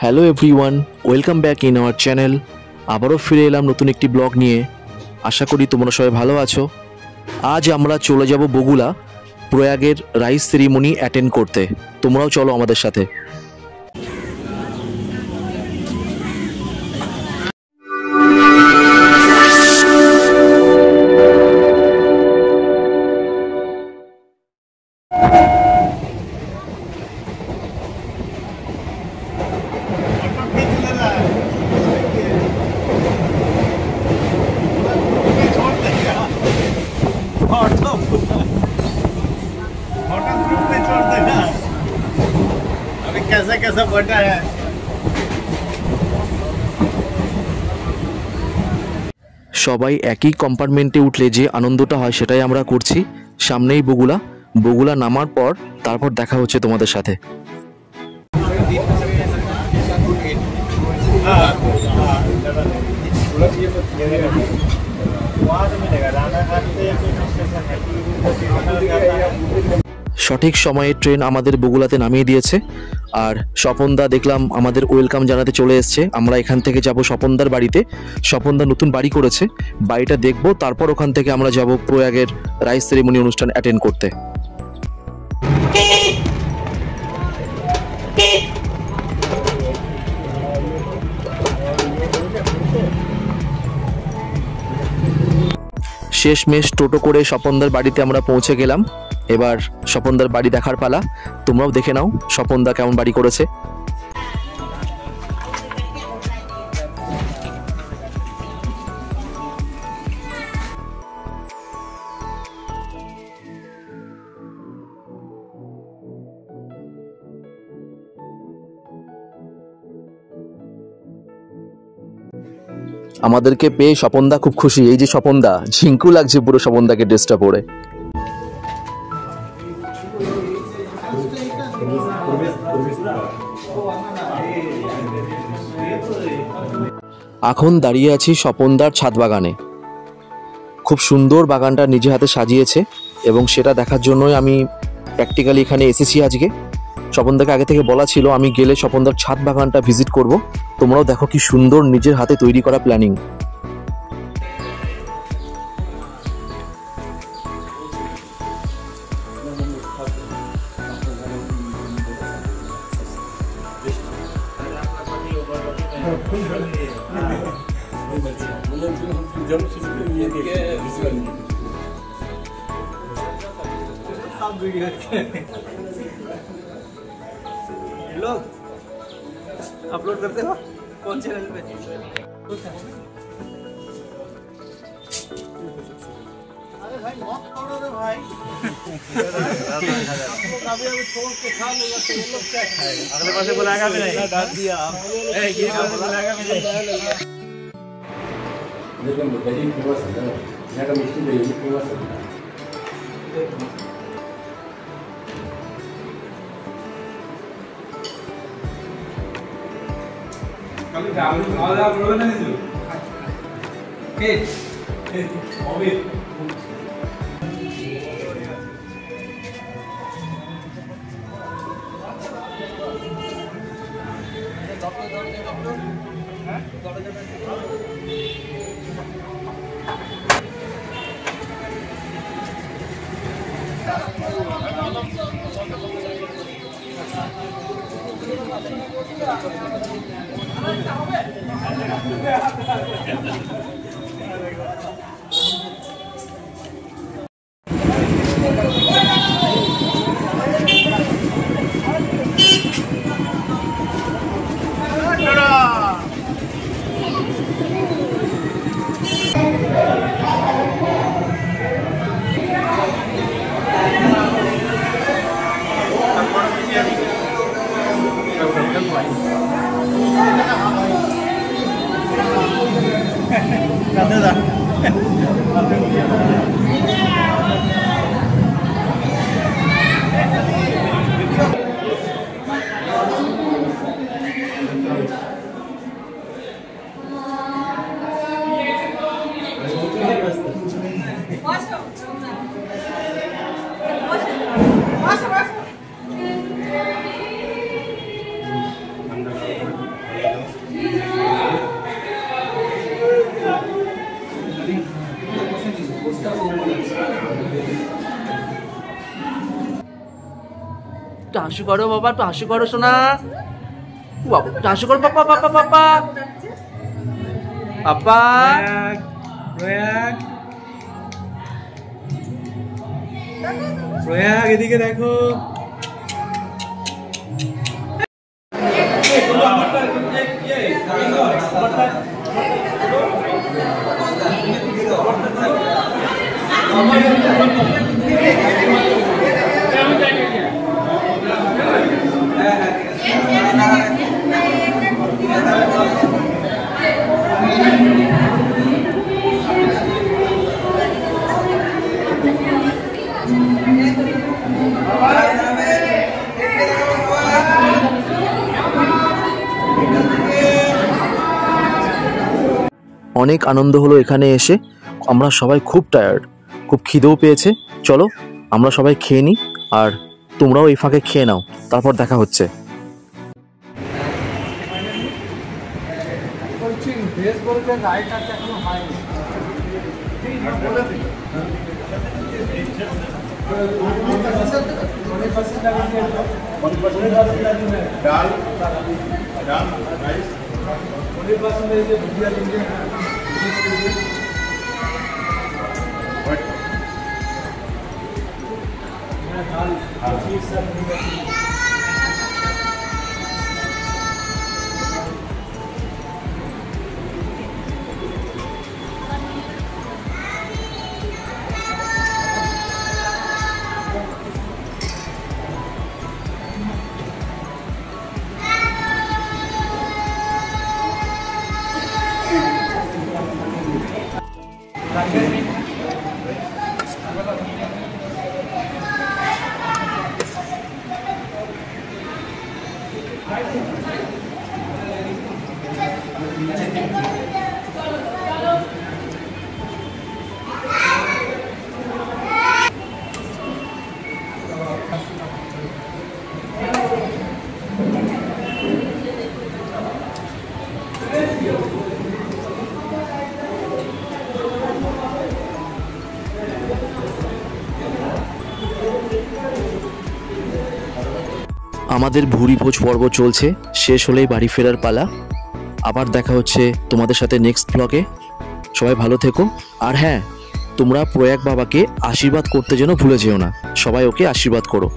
Hello everyone, welcome back in our channel. আবারও ফিরে এলাম নতুন একটি ব্লগ নিয়ে। আশা করি তোমরা সবাই ভালো আছো। আজ আমরা চলে যাব বগুলা প্রয়াগের রাইস সেরিমনি অ্যাটেন্ড করতে। তোমরাও চলো আমাদের সাথে। कैसा कैसा बटा है। সবাই একই কম্পার্টমেন্টে উঠলে যে আনন্দটা হয় সেটাই আমরা করছি। সামনেই বগুলা নামার পর তারপর দেখা হচ্ছে তোমাদের সাথে। সঠিক সময়ে ট্রেন আমাদের বগুলাতে নামিয়ে দিয়েছে। আর স্বপনদা দেখলাম আমাদের ওয়েলকাম জানাতে চলে এসছে। আমরা এখান থেকে যাব স্বপনদার বাড়িতে। স্বপনদা নতুন বাড়ি করেছে, বাড়িটা দেখব, তারপর ওখান থেকে আমরা যাব প্রয়াগের রাইস সেরিমনি অনুষ্ঠান অ্যাটেন্ড করতে। শেষমেশ টোটো করে স্বপনদার বাড়িতে আমরা পৌঁছে গেলাম। এবার স্বপনদার বাড়ি দেখার পালা। তোমরাও দেখে নাও স্বপনদা কেমন বাড়ি করেছে। আমাদেরকে পেয়ে স্বপনদা খুব খুশি। এই যে স্বপনদা, ঝিঙ্কু লাগছে পুরো স্বপনদাকে ড্রেসটা পরে। এখন দাঁড়িয়ে আছি স্বপনদার ছাদ বাগানে। খুব সুন্দর বাগানটা নিজে হাতে সাজিয়েছে এবং সেটা দেখার জন্যই আমি প্র্যাকটিক্যালি এখানে এসেছি আজকে। স্বপনদাকে আগে থেকে বলা ছিল আমি গেলে স্বপনদার ছাদ বাগানটা ভিজিট করব। তোমরাও দেখো কি সুন্দর নিজের হাতে তৈরি করা প্ল্যানিং। लोग अपलोड करते हो कौन चैनल पे? अरे भाई मौत करो रे भाई। अभी छोड़ के खा लेगा तो ये लोग क्या खाएगा? अगले पासे बुलाएगा भी नहीं। डाल दिया आप। ये बुलाएगा भी नहीं। लेकिन दही फेमस है ना, यहाँ का मिष्टी दही फेमस है। कभी गाड़ी आवाज आप लोगों ने नहीं जो के ओबे হাসি করো বাবা, একটু হাসি করো সোনা বাবা, একটু হাসি করো পাপা পাপা পাপা পাপা। প্রয়াগ প্রয়াগ এদিকে দেখো। অনেক আনন্দ হলো এখানে এসে, আমরা সবাই খুব টায়ার্ড, খুব খিদেও পেয়েছে। চলো আমরা সবাই খেয়ে নিই, আর তোমরাও এই ফাঁকে খেয়ে নাও, তারপর দেখা হচ্ছে। আমাদের ভুরি ভোজ পর্ব চলছে, শেষ হলেই বাড়ি ফেরার পালা। আবার দেখা হচ্ছে তোমাদের সাথে নেক্সট ব্লগে। সবাই ভালো থেকো, আর হ্যাঁ, তোমরা প্রয়াগ বাবাকে আশীর্বাদ করতে যেন ভুলে যেও না। সবাই ওকে আশীর্বাদ করো।